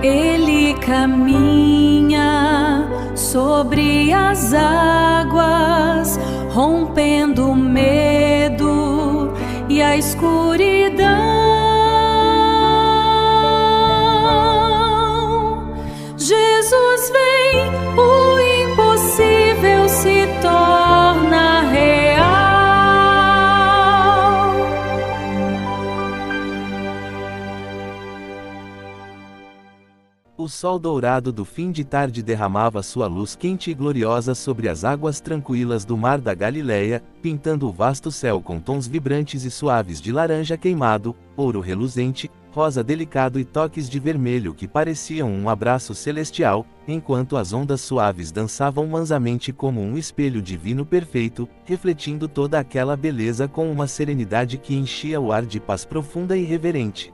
Ele caminha sobre as águas, rompendo o medo e a escuridão. Jesus vem, o impossível se torna real. O sol dourado do fim de tarde derramava sua luz quente e gloriosa sobre as águas tranquilas do mar da Galileia, pintando o vasto céu com tons vibrantes e suaves de laranja queimado, ouro reluzente, rosa delicado e toques de vermelho que pareciam um abraço celestial, enquanto as ondas suaves dançavam mansamente como um espelho divino perfeito, refletindo toda aquela beleza com uma serenidade que enchia o ar de paz profunda e reverente.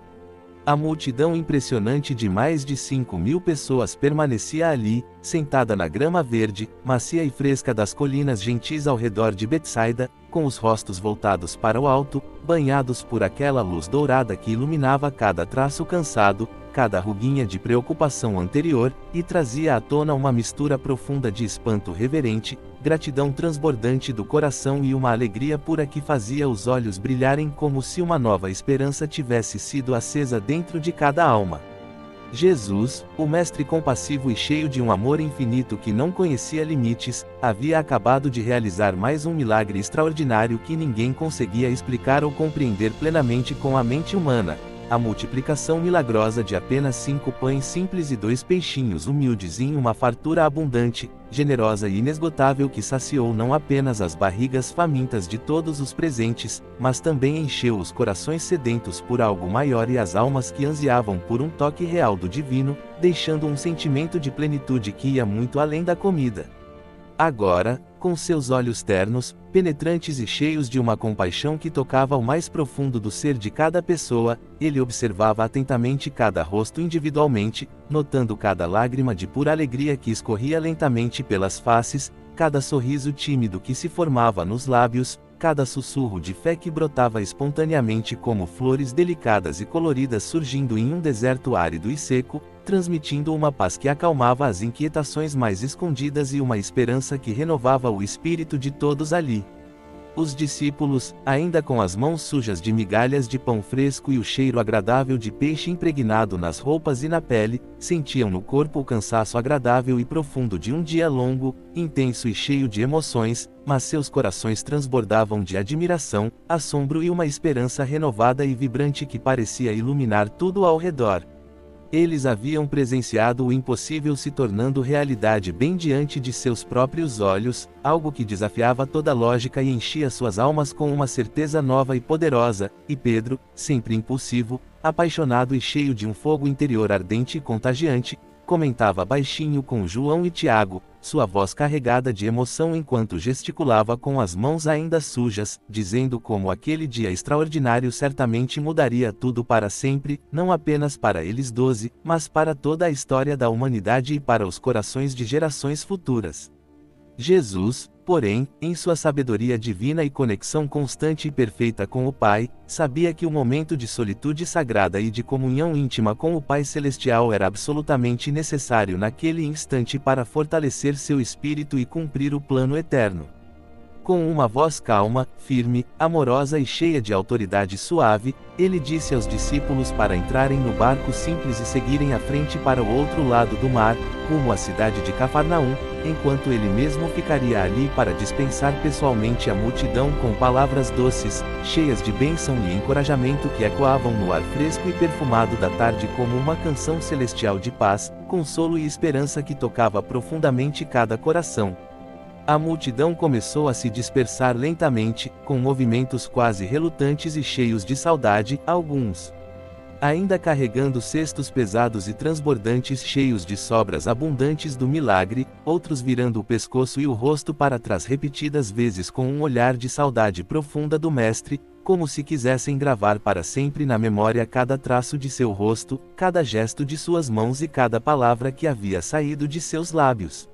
A multidão impressionante de mais de 5.000 pessoas permanecia ali, sentada na grama verde, macia e fresca das colinas gentis ao redor de Betsaida, com os rostos voltados para o alto, banhados por aquela luz dourada que iluminava cada traço cansado, cada ruguinha de preocupação anterior, e trazia à tona uma mistura profunda de espanto reverente, gratidão transbordante do coração e uma alegria pura que fazia os olhos brilharem como se uma nova esperança tivesse sido acesa dentro de cada alma. Jesus, o Mestre compassivo e cheio de um amor infinito que não conhecia limites, havia acabado de realizar mais um milagre extraordinário que ninguém conseguia explicar ou compreender plenamente com a mente humana. A multiplicação milagrosa de apenas 5 pães simples e 2 peixinhos humildes em uma fartura abundante, generosa e inesgotável que saciou não apenas as barrigas famintas de todos os presentes, mas também encheu os corações sedentos por algo maior e as almas que ansiavam por um toque real do divino, deixando um sentimento de plenitude que ia muito além da comida. Agora, com seus olhos ternos, penetrantes e cheios de uma compaixão que tocava o mais profundo do ser de cada pessoa, ele observava atentamente cada rosto individualmente, notando cada lágrima de pura alegria que escorria lentamente pelas faces, cada sorriso tímido que se formava nos lábios, cada sussurro de fé que brotava espontaneamente como flores delicadas e coloridas surgindo em um deserto árido e seco, transmitindo uma paz que acalmava as inquietações mais escondidas e uma esperança que renovava o espírito de todos ali. Os discípulos, ainda com as mãos sujas de migalhas de pão fresco e o cheiro agradável de peixe impregnado nas roupas e na pele, sentiam no corpo o cansaço agradável e profundo de um dia longo, intenso e cheio de emoções, mas seus corações transbordavam de admiração, assombro e uma esperança renovada e vibrante que parecia iluminar tudo ao redor. Eles haviam presenciado o impossível se tornando realidade bem diante de seus próprios olhos, algo que desafiava toda lógica e enchia suas almas com uma certeza nova e poderosa, e Pedro, sempre impulsivo, apaixonado e cheio de um fogo interior ardente e contagiante, comentava baixinho com João e Tiago, sua voz carregada de emoção enquanto gesticulava com as mãos ainda sujas, dizendo como aquele dia extraordinário certamente mudaria tudo para sempre, não apenas para eles 12, mas para toda a história da humanidade e para os corações de gerações futuras. Jesus, porém, em sua sabedoria divina e conexão constante e perfeita com o Pai, sabia que o momento de solitude sagrada e de comunhão íntima com o Pai Celestial era absolutamente necessário naquele instante para fortalecer seu espírito e cumprir o plano eterno. Com uma voz calma, firme, amorosa e cheia de autoridade suave, ele disse aos discípulos para entrarem no barco simples e seguirem à frente para o outro lado do mar, rumo à cidade de Cafarnaum, enquanto ele mesmo ficaria ali para dispensar pessoalmente a multidão com palavras doces, cheias de bênção e encorajamento que ecoavam no ar fresco e perfumado da tarde como uma canção celestial de paz, consolo e esperança que tocava profundamente cada coração. A multidão começou a se dispersar lentamente, com movimentos quase relutantes e cheios de saudade, alguns ainda carregando cestos pesados e transbordantes cheios de sobras abundantes do milagre, outros virando o pescoço e o rosto para trás repetidas vezes com um olhar de saudade profunda do Mestre, como se quisessem gravar para sempre na memória cada traço de seu rosto, cada gesto de suas mãos e cada palavra que havia saído de seus lábios.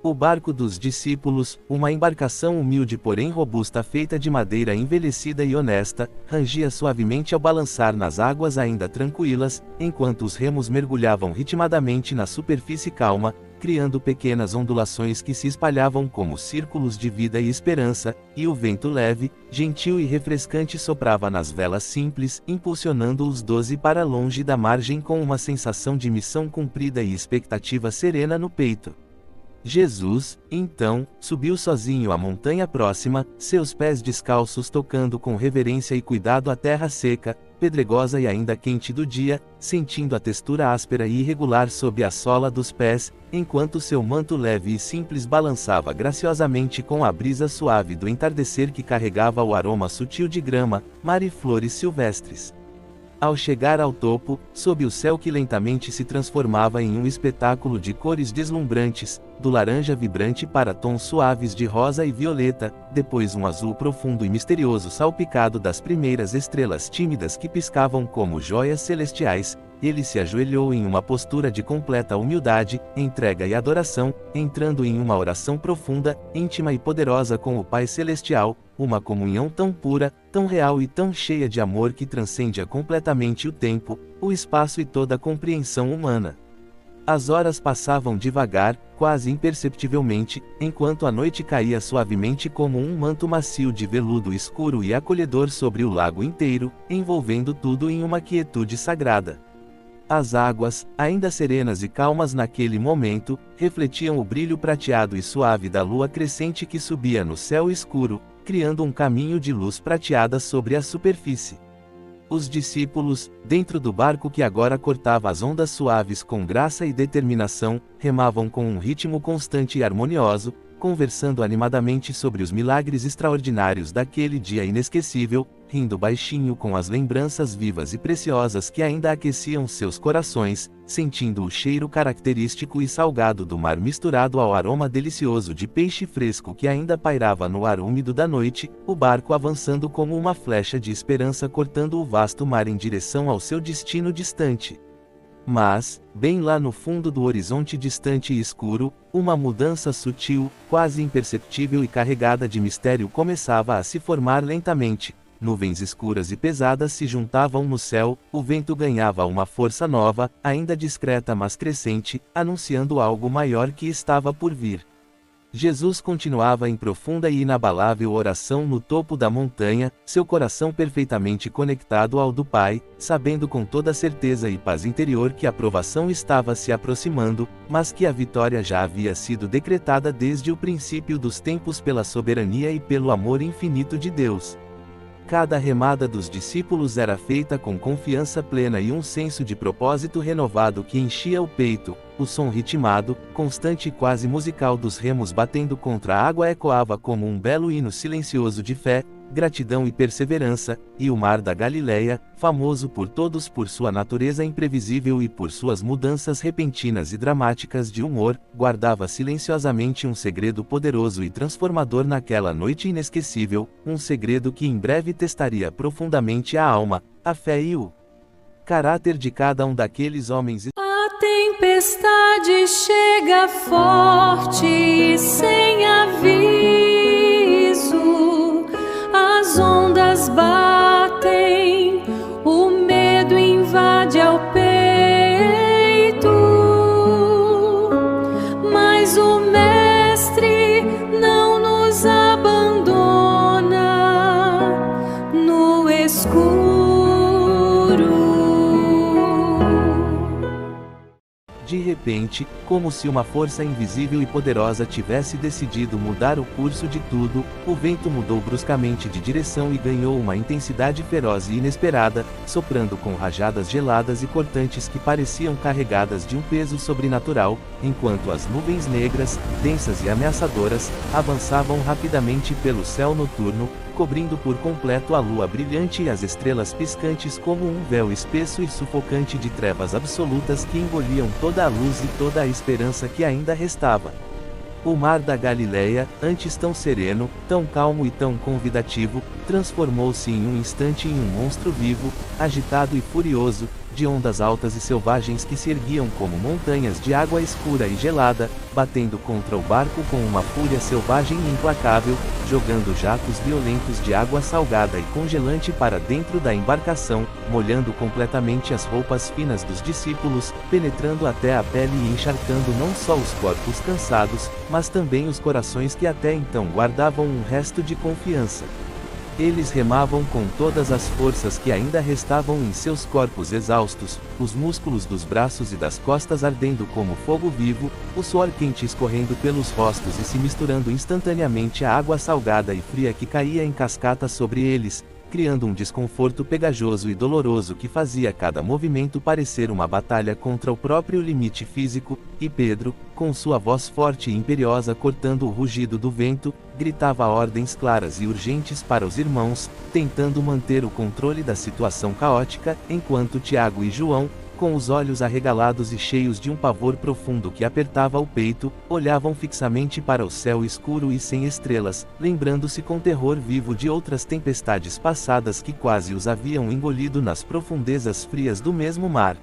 O barco dos discípulos, uma embarcação humilde porém robusta feita de madeira envelhecida e honesta, rangia suavemente ao balançar nas águas ainda tranquilas, enquanto os remos mergulhavam ritmadamente na superfície calma, criando pequenas ondulações que se espalhavam como círculos de vida e esperança, e o vento leve, gentil e refrescante soprava nas velas simples, impulsionando os 12 para longe da margem com uma sensação de missão cumprida e expectativa serena no peito. Jesus, então, subiu sozinho a montanha próxima, seus pés descalços tocando com reverência e cuidado a terra seca, pedregosa e ainda quente do dia, sentindo a textura áspera e irregular sob a sola dos pés, enquanto seu manto leve e simples balançava graciosamente com a brisa suave do entardecer que carregava o aroma sutil de grama, mar e flores silvestres. Ao chegar ao topo, sob o céu que lentamente se transformava em um espetáculo de cores deslumbrantes, do laranja vibrante para tons suaves de rosa e violeta, depois um azul profundo e misterioso salpicado das primeiras estrelas tímidas que piscavam como joias celestiais, ele se ajoelhou em uma postura de completa humildade, entrega e adoração, entrando em uma oração profunda, íntima e poderosa com o Pai Celestial, uma comunhão tão pura, tão real e tão cheia de amor que transcendia completamente o tempo, o espaço e toda a compreensão humana. As horas passavam devagar, quase imperceptivelmente, enquanto a noite caía suavemente como um manto macio de veludo escuro e acolhedor sobre o lago inteiro, envolvendo tudo em uma quietude sagrada. As águas, ainda serenas e calmas naquele momento, refletiam o brilho prateado e suave da lua crescente que subia no céu escuro, criando um caminho de luz prateada sobre a superfície. Os discípulos, dentro do barco que agora cortava as ondas suaves com graça e determinação, remavam com um ritmo constante e harmonioso, conversando animadamente sobre os milagres extraordinários daquele dia inesquecível, rindo baixinho com as lembranças vivas e preciosas que ainda aqueciam seus corações, sentindo o cheiro característico e salgado do mar misturado ao aroma delicioso de peixe fresco que ainda pairava no ar úmido da noite, o barco avançando como uma flecha de esperança cortando o vasto mar em direção ao seu destino distante. Mas, bem lá no fundo do horizonte distante e escuro, uma mudança sutil, quase imperceptível e carregada de mistério começava a se formar lentamente. Nuvens escuras e pesadas se juntavam no céu, o vento ganhava uma força nova, ainda discreta mas crescente, anunciando algo maior que estava por vir. Jesus continuava em profunda e inabalável oração no topo da montanha, seu coração perfeitamente conectado ao do Pai, sabendo com toda certeza e paz interior que a provação estava se aproximando, mas que a vitória já havia sido decretada desde o princípio dos tempos pela soberania e pelo amor infinito de Deus. Cada remada dos discípulos era feita com confiança plena e um senso de propósito renovado que enchia o peito. O som ritmado, constante e quase musical dos remos batendo contra a água ecoava como um belo hino silencioso de fé, gratidão e perseverança, e o mar da Galileia, famoso por todos por sua natureza imprevisível e por suas mudanças repentinas e dramáticas de humor, guardava silenciosamente um segredo poderoso e transformador naquela noite inesquecível, um segredo que em breve testaria profundamente a alma, a fé e o caráter de cada um daqueles homens. A tempestade chega forte e sem aviso, as ondas batem, o medo invade ao peito, mas o Mestre não nos abandona no escuro. De repente, como se uma força invisível e poderosa tivesse decidido mudar o curso de tudo, o vento mudou bruscamente de direção e ganhou uma intensidade feroz e inesperada, soprando com rajadas geladas e cortantes que pareciam carregadas de um peso sobrenatural, enquanto as nuvens negras, densas e ameaçadoras, avançavam rapidamente pelo céu noturno, cobrindo por completo a lua brilhante e as estrelas piscantes como um véu espesso e sufocante de trevas absolutas que engoliam toda a luz e toda a esperança que ainda restava. O mar da Galileia, antes tão sereno, tão calmo e tão convidativo, transformou-se em um instante em um monstro vivo, agitado e furioso, de ondas altas e selvagens que se erguiam como montanhas de água escura e gelada, batendo contra o barco com uma fúria selvagem e implacável, jogando jatos violentos de água salgada e congelante para dentro da embarcação, molhando completamente as roupas finas dos discípulos, penetrando até a pele e encharcando não só os corpos cansados, mas também os corações que até então guardavam um resto de confiança. Eles remavam com todas as forças que ainda restavam em seus corpos exaustos, os músculos dos braços e das costas ardendo como fogo vivo, o suor quente escorrendo pelos rostos e se misturando instantaneamente à água salgada e fria que caía em cascata sobre eles, criando um desconforto pegajoso e doloroso que fazia cada movimento parecer uma batalha contra o próprio limite físico, e Pedro, com sua voz forte e imperiosa cortando o rugido do vento, gritava ordens claras e urgentes para os irmãos, tentando manter o controle da situação caótica, enquanto Tiago e João, com os olhos arregalados e cheios de um pavor profundo que apertava o peito, olhavam fixamente para o céu escuro e sem estrelas, lembrando-se com terror vivo de outras tempestades passadas que quase os haviam engolido nas profundezas frias do mesmo mar.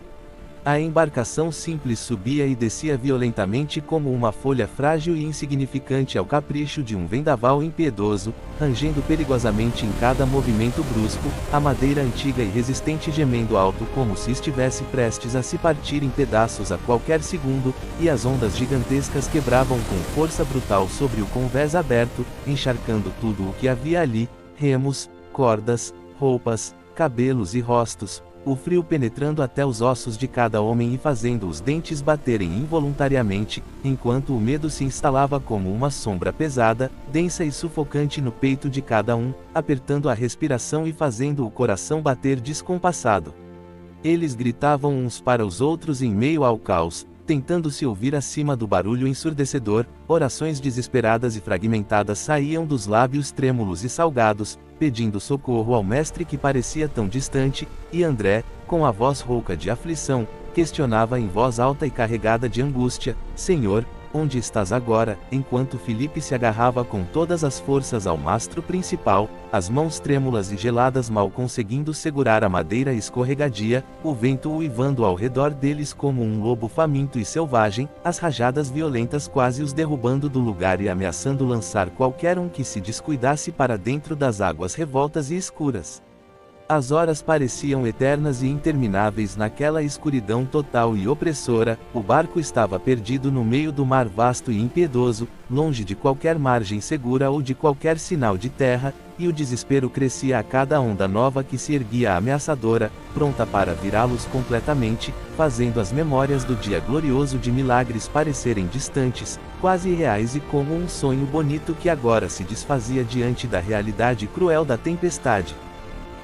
A embarcação simples subia e descia violentamente como uma folha frágil e insignificante ao capricho de um vendaval impiedoso, rangendo perigosamente em cada movimento brusco, a madeira antiga e resistente gemendo alto como se estivesse prestes a se partir em pedaços a qualquer segundo, e as ondas gigantescas quebravam com força brutal sobre o convés aberto, encharcando tudo o que havia ali, remos, cordas, roupas, cabelos e rostos, o frio penetrando até os ossos de cada homem e fazendo os dentes baterem involuntariamente, enquanto o medo se instalava como uma sombra pesada, densa e sufocante no peito de cada um, apertando a respiração e fazendo o coração bater descompassado. Eles gritavam uns para os outros em meio ao caos, tentando se ouvir acima do barulho ensurdecedor, orações desesperadas e fragmentadas saíam dos lábios trêmulos e salgados, pedindo socorro ao mestre que parecia tão distante, e André, com a voz rouca de aflição, questionava em voz alta e carregada de angústia: Senhor, onde estás agora? Enquanto Filipe se agarrava com todas as forças ao mastro principal, as mãos trêmulas e geladas mal conseguindo segurar a madeira escorregadia, o vento uivando ao redor deles como um lobo faminto e selvagem, as rajadas violentas quase os derrubando do lugar e ameaçando lançar qualquer um que se descuidasse para dentro das águas revoltas e escuras. As horas pareciam eternas e intermináveis naquela escuridão total e opressora, o barco estava perdido no meio do mar vasto e impiedoso, longe de qualquer margem segura ou de qualquer sinal de terra, e o desespero crescia a cada onda nova que se erguia ameaçadora, pronta para virá-los completamente, fazendo as memórias do dia glorioso de milagres parecerem distantes, quase irreais e como um sonho bonito que agora se desfazia diante da realidade cruel da tempestade.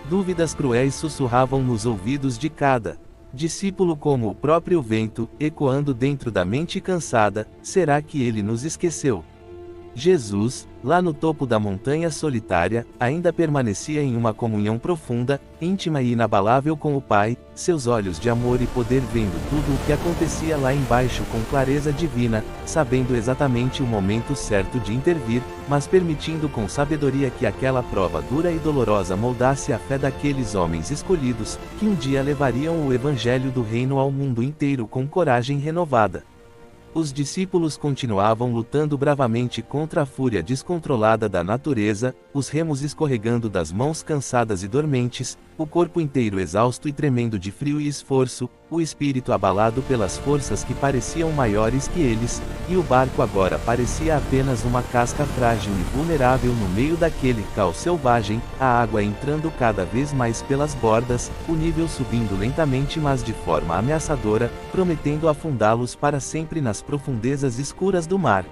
Dúvidas cruéis sussurravam nos ouvidos de cada discípulo como o próprio vento, ecoando dentro da mente cansada: será que ele nos esqueceu? Jesus, lá no topo da montanha solitária, ainda permanecia em uma comunhão profunda, íntima e inabalável com o Pai, seus olhos de amor e poder vendo tudo o que acontecia lá embaixo com clareza divina, sabendo exatamente o momento certo de intervir, mas permitindo com sabedoria que aquela prova dura e dolorosa moldasse a fé daqueles homens escolhidos, que um dia levariam o evangelho do reino ao mundo inteiro com coragem renovada. Os discípulos continuavam lutando bravamente contra a fúria descontrolada da natureza, os remos escorregando das mãos cansadas e dormentes, o corpo inteiro exausto e tremendo de frio e esforço, o espírito abalado pelas forças que pareciam maiores que eles, e o barco agora parecia apenas uma casca frágil e vulnerável no meio daquele caos selvagem, a água entrando cada vez mais pelas bordas, o nível subindo lentamente mas de forma ameaçadora, prometendo afundá-los para sempre nas profundezas escuras do mar.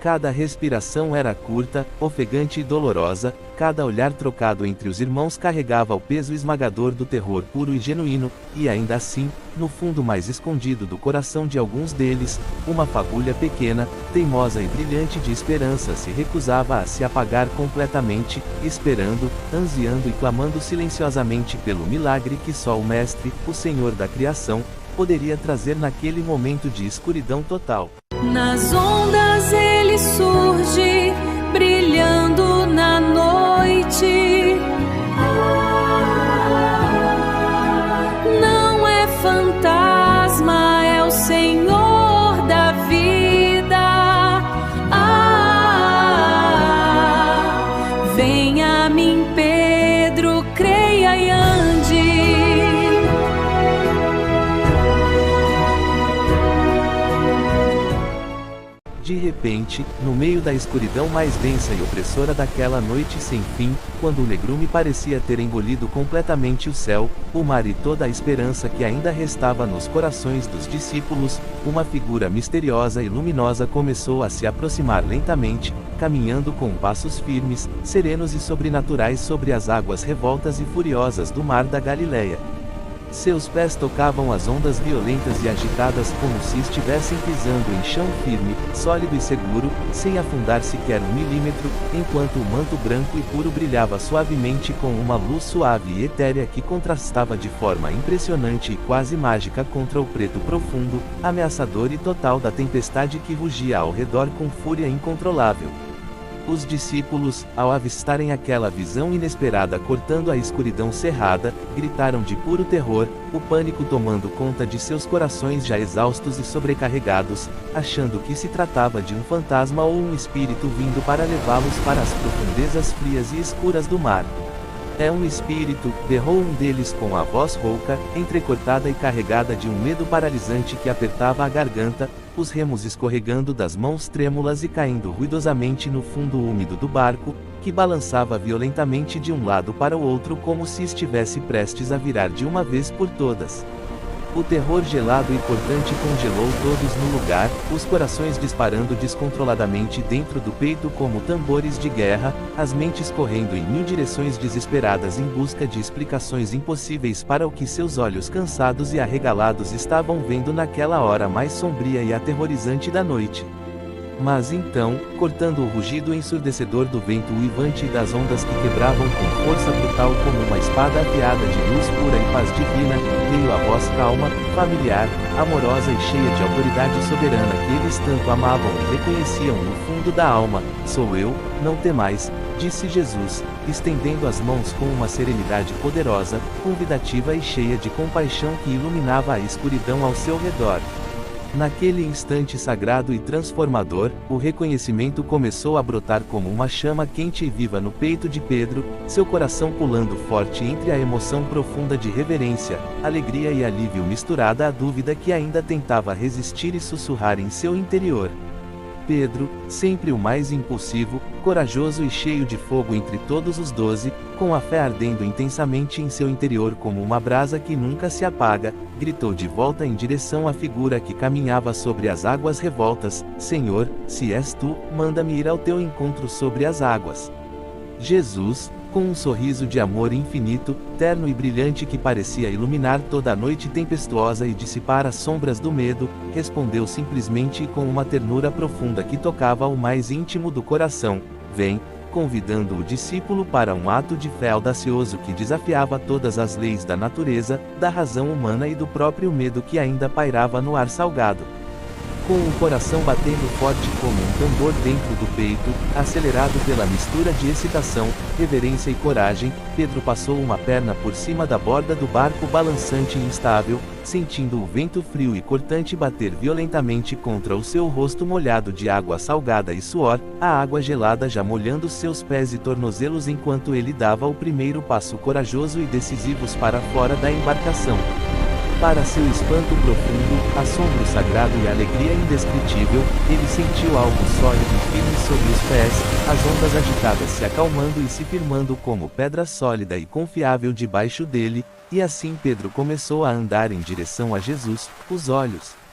Cada respiração era curta, ofegante e dolorosa, cada olhar trocado entre os irmãos carregava o peso esmagador do terror puro e genuíno, e ainda assim, no fundo mais escondido do coração de alguns deles, uma fagulha pequena, teimosa e brilhante de esperança se recusava a se apagar completamente, esperando, ansiando e clamando silenciosamente pelo milagre que só o Mestre, o Senhor da criação, poderia trazer naquele momento de escuridão total. Nas ondas ele surge, brilhando na noite. Não é De repente, no meio da escuridão mais densa e opressora daquela noite sem fim, quando o negrume parecia ter engolido completamente o céu, o mar e toda a esperança que ainda restava nos corações dos discípulos, uma figura misteriosa e luminosa começou a se aproximar lentamente, caminhando com passos firmes, serenos e sobrenaturais sobre as águas revoltas e furiosas do mar da Galileia. Seus pés tocavam as ondas violentas e agitadas como se estivessem pisando em chão firme, sólido e seguro, sem afundar sequer um milímetro, enquanto o manto branco e puro brilhava suavemente com uma luz suave e etérea que contrastava de forma impressionante e quase mágica contra o preto profundo, ameaçador e total da tempestade que rugia ao redor com fúria incontrolável. Os discípulos, ao avistarem aquela visão inesperada cortando a escuridão cerrada, gritaram de puro terror, o pânico tomando conta de seus corações já exaustos e sobrecarregados, achando que se tratava de um fantasma ou um espírito vindo para levá-los para as profundezas frias e escuras do mar. É um espírito, berrou um deles com a voz rouca, entrecortada e carregada de um medo paralisante que apertava a garganta, os remos escorregando das mãos trêmulas e caindo ruidosamente no fundo úmido do barco, que balançava violentamente de um lado para o outro como se estivesse prestes a virar de uma vez por todas. O terror gelado e cortante congelou todos no lugar, os corações disparando descontroladamente dentro do peito como tambores de guerra, as mentes correndo em mil direções desesperadas em busca de explicações impossíveis para o que seus olhos cansados e arregalados estavam vendo naquela hora mais sombria e aterrorizante da noite. Mas então, cortando o rugido ensurdecedor do vento uivante e das ondas que quebravam com força brutal como uma espada afiada de luz pura e paz divina, veio a voz calma, familiar, amorosa e cheia de autoridade soberana que eles tanto amavam e reconheciam no fundo da alma: "Sou eu, não temais", disse Jesus, estendendo as mãos com uma serenidade poderosa, convidativa e cheia de compaixão que iluminava a escuridão ao seu redor. Naquele instante sagrado e transformador, o reconhecimento começou a brotar como uma chama quente e viva no peito de Pedro, seu coração pulando forte entre a emoção profunda de reverência, alegria e alívio misturada à dúvida que ainda tentava resistir e sussurrar em seu interior. Pedro, sempre o mais impulsivo, corajoso e cheio de fogo entre todos os 12, com a fé ardendo intensamente em seu interior como uma brasa que nunca se apaga, gritou de volta em direção à figura que caminhava sobre as águas revoltas: "Senhor, se és tu, manda-me ir ao teu encontro sobre as águas." Jesus, com um sorriso de amor infinito, terno e brilhante que parecia iluminar toda a noite tempestuosa e dissipar as sombras do medo, respondeu simplesmente e com uma ternura profunda que tocava o mais íntimo do coração: "Vem", convidando o discípulo para um ato de fé audacioso que desafiava todas as leis da natureza, da razão humana e do próprio medo que ainda pairava no ar salgado. Com o coração batendo forte como um tambor dentro do peito, acelerado pela mistura de excitação, reverência e coragem, Pedro passou uma perna por cima da borda do barco balançante e instável, sentindo o vento frio e cortante bater violentamente contra o seu rosto molhado de água salgada e suor, a água gelada já molhando seus pés e tornozelos enquanto ele dava o primeiro passo corajoso e decisivo para fora da embarcação. Para seu espanto profundo, assombro sagrado e alegria indescritível, ele sentiu algo sólido e firme sobre os pés, as ondas agitadas se acalmando e se firmando como pedra sólida e confiável debaixo dele, e assim Pedro começou a andar em direção a Jesus, os olhos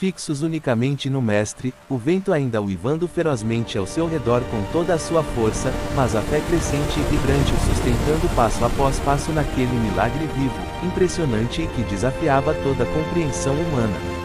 fixos unicamente no Mestre, o vento ainda uivando ferozmente ao seu redor com toda a sua força, mas a fé crescente e vibrante o sustentando passo após passo naquele milagre vivo, impressionante e que desafiava toda a compreensão humana.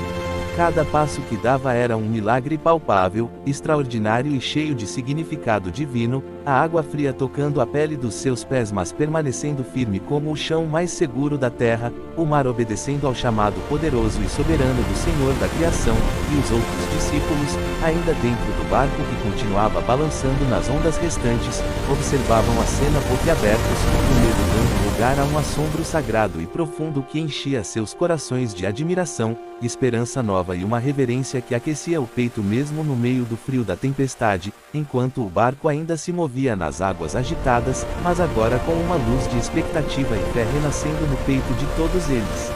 Cada passo que dava era um milagre palpável, extraordinário e cheio de significado divino, a água fria tocando a pele dos seus pés mas permanecendo firme como o chão mais seguro da terra, o mar obedecendo ao chamado poderoso e soberano do Senhor da criação, e os outros discípulos, ainda dentro do barco que continuava balançando nas ondas restantes, observavam a cena boquiabertos, o medo dando lugar a um assombro sagrado e profundo que enchia seus corações de admiração, esperança nova e uma reverência que aquecia o peito mesmo no meio do frio da tempestade, enquanto o barco ainda se movia nas águas agitadas, mas agora com uma luz de expectativa e fé renascendo no peito de todos eles.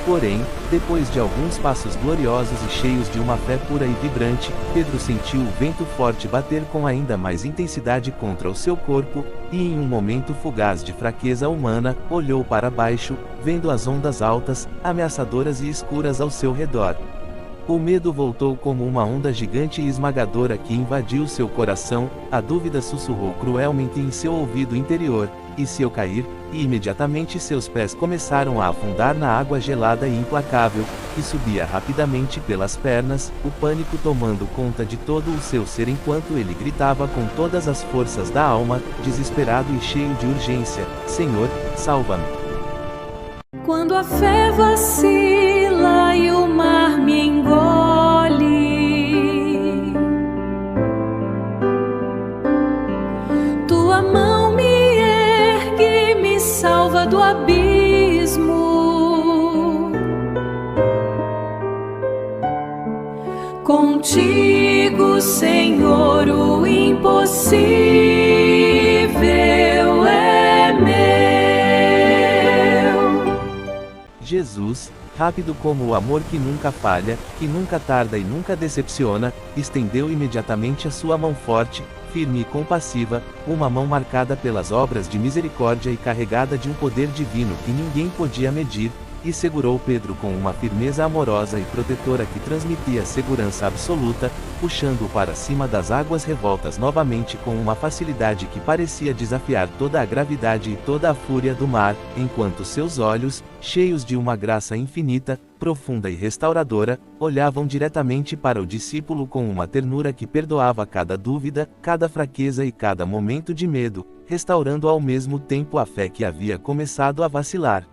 Porém, depois de alguns passos gloriosos e cheios de uma fé pura e vibrante, Pedro sentiu o vento forte bater com ainda mais intensidade contra o seu corpo, e em um momento fugaz de fraqueza humana, olhou para baixo, vendo as ondas altas, ameaçadoras e escuras ao seu redor. O medo voltou como uma onda gigante e esmagadora que invadiu seu coração, a dúvida sussurrou cruelmente em seu ouvido interior: e se eu cair? E imediatamente seus pés começaram a afundar na água gelada e implacável, que subia rapidamente pelas pernas, o pânico tomando conta de todo o seu ser enquanto ele gritava com todas as forças da alma, desesperado e cheio de urgência: Senhor, salva-me. Quando a fé vacila e o mar me engole, tua mão me ergue, me salva do abismo. Contigo, Senhor, o impossível é meu. Jesus, rápido como o amor que nunca falha, que nunca tarda e nunca decepciona, estendeu imediatamente a sua mão forte, firme e compassiva, uma mão marcada pelas obras de misericórdia e carregada de um poder divino que ninguém podia medir, e segurou Pedro com uma firmeza amorosa e protetora que transmitia segurança absoluta, puxando-o para cima das águas revoltas novamente com uma facilidade que parecia desafiar toda a gravidade e toda a fúria do mar, enquanto seus olhos, cheios de uma graça infinita, profunda e restauradora, olhavam diretamente para o discípulo com uma ternura que perdoava cada dúvida, cada fraqueza e cada momento de medo, restaurando ao mesmo tempo a fé que havia começado a vacilar.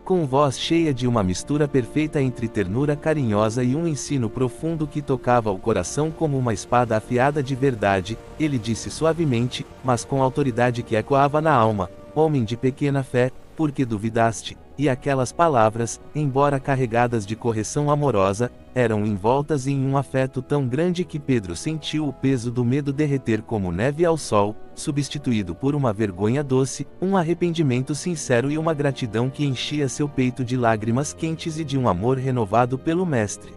Com voz cheia de uma mistura perfeita entre ternura carinhosa e um ensino profundo que tocava o coração como uma espada afiada de verdade, ele disse suavemente, mas com autoridade que ecoava na alma: homem de pequena fé, por que duvidaste? E aquelas palavras, embora carregadas de correção amorosa, eram envoltas em um afeto tão grande que Pedro sentiu o peso do medo derreter como neve ao sol, substituído por uma vergonha doce, um arrependimento sincero e uma gratidão que enchia seu peito de lágrimas quentes e de um amor renovado pelo Mestre.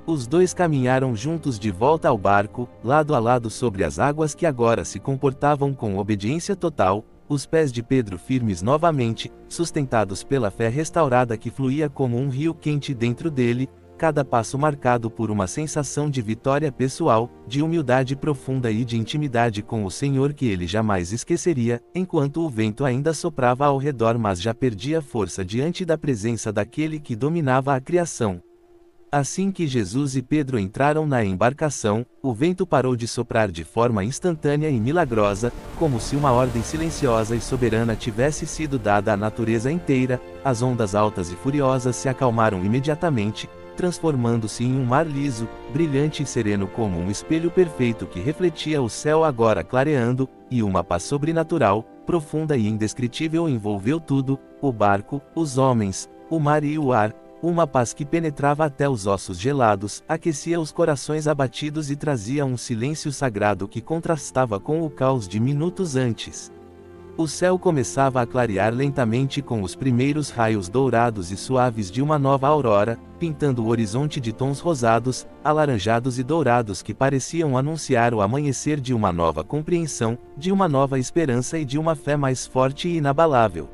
Os dois caminharam juntos de volta ao barco, lado a lado sobre as águas que agora se comportavam com obediência total, os pés de Pedro firmes novamente, sustentados pela fé restaurada que fluía como um rio quente dentro dele, cada passo marcado por uma sensação de vitória pessoal, de humildade profunda e de intimidade com o Senhor que ele jamais esqueceria, enquanto o vento ainda soprava ao redor mas já perdia força diante da presença daquele que dominava a criação. Assim que Jesus e Pedro entraram na embarcação, o vento parou de soprar de forma instantânea e milagrosa, como se uma ordem silenciosa e soberana tivesse sido dada à natureza inteira. As ondas altas e furiosas se acalmaram imediatamente, transformando-se em um mar liso, brilhante e sereno como um espelho perfeito que refletia o céu agora clareando, e uma paz sobrenatural, profunda e indescritível envolveu tudo: o barco, os homens, o mar e o ar. Uma paz que penetrava até os ossos gelados, aquecia os corações abatidos e trazia um silêncio sagrado que contrastava com o caos de minutos antes. O céu começava a clarear lentamente com os primeiros raios dourados e suaves de uma nova aurora, pintando o horizonte de tons rosados, alaranjados e dourados que pareciam anunciar o amanhecer de uma nova compreensão, de uma nova esperança e de uma fé mais forte e inabalável.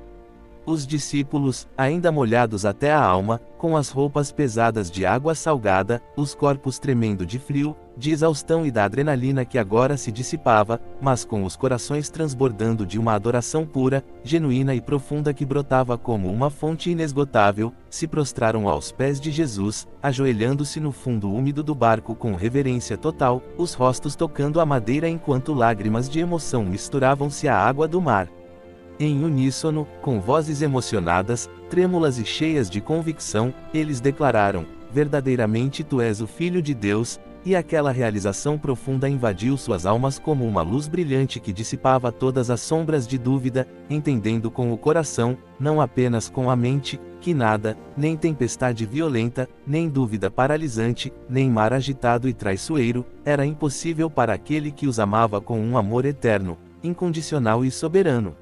Os discípulos, ainda molhados até a alma, com as roupas pesadas de água salgada, os corpos tremendo de frio, de exaustão e da adrenalina que agora se dissipava, mas com os corações transbordando de uma adoração pura, genuína e profunda que brotava como uma fonte inesgotável, se prostraram aos pés de Jesus, ajoelhando-se no fundo úmido do barco com reverência total, os rostos tocando a madeira enquanto lágrimas de emoção misturavam-se à água do mar. Em uníssono, com vozes emocionadas, trêmulas e cheias de convicção, eles declararam: verdadeiramente tu és o Filho de Deus, e aquela realização profunda invadiu suas almas como uma luz brilhante que dissipava todas as sombras de dúvida, entendendo com o coração, não apenas com a mente, que nada, nem tempestade violenta, nem dúvida paralisante, nem mar agitado e traiçoeiro, era impossível para aquele que os amava com um amor eterno, incondicional e soberano.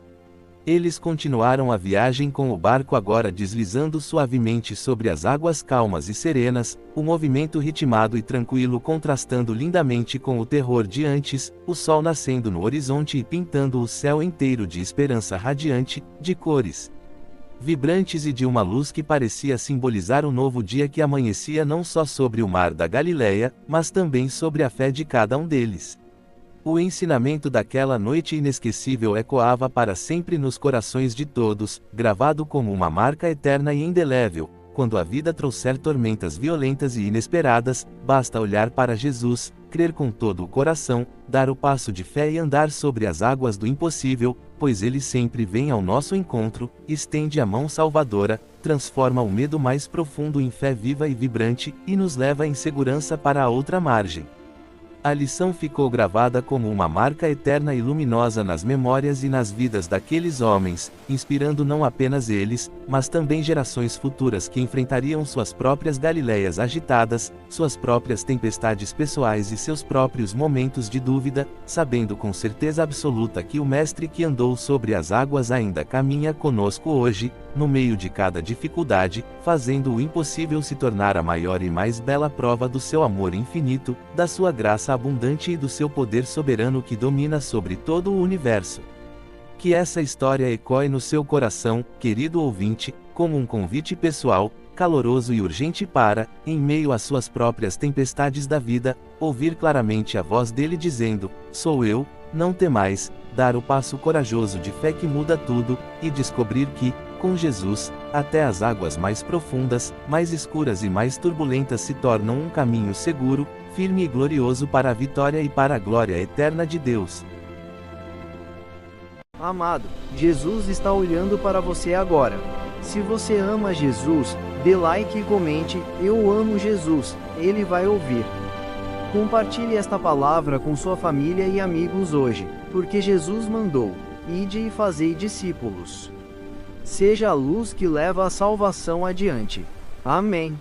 Eles continuaram a viagem com o barco agora deslizando suavemente sobre as águas calmas e serenas, o movimento ritmado e tranquilo contrastando lindamente com o terror de antes, o sol nascendo no horizonte e pintando o céu inteiro de esperança radiante, de cores vibrantes e de uma luz que parecia simbolizar o novo dia que amanhecia não só sobre o mar da Galileia, mas também sobre a fé de cada um deles. O ensinamento daquela noite inesquecível ecoava para sempre nos corações de todos, gravado como uma marca eterna e indelével. Quando a vida trouxer tormentas violentas e inesperadas, basta olhar para Jesus, crer com todo o coração, dar o passo de fé e andar sobre as águas do impossível, pois Ele sempre vem ao nosso encontro, estende a mão salvadora, transforma o medo mais profundo em fé viva e vibrante, e nos leva em segurança para a outra margem. A lição ficou gravada como uma marca eterna e luminosa nas memórias e nas vidas daqueles homens, inspirando não apenas eles, mas também gerações futuras que enfrentariam suas próprias Galileias agitadas, suas próprias tempestades pessoais e seus próprios momentos de dúvida, sabendo com certeza absoluta que o Mestre que andou sobre as águas ainda caminha conosco hoje, no meio de cada dificuldade, fazendo o impossível se tornar a maior e mais bela prova do seu amor infinito, da sua graça abundante e do seu poder soberano que domina sobre todo o universo. Que essa história ecoe no seu coração, querido ouvinte, como um convite pessoal, caloroso e urgente para, em meio às suas próprias tempestades da vida, ouvir claramente a voz dele dizendo: "Sou eu, não temais", dar o passo corajoso de fé que muda tudo, e descobrir que, com Jesus, até as águas mais profundas, mais escuras e mais turbulentas se tornam um caminho seguro, firme e glorioso para a vitória e para a glória eterna de Deus. Amado, Jesus está olhando para você agora. Se você ama Jesus, dê like e comente: "Eu amo Jesus", ele vai ouvir. Compartilhe esta palavra com sua família e amigos hoje, porque Jesus mandou: "Ide e fazei discípulos". Seja a luz que leva a salvação adiante. Amém.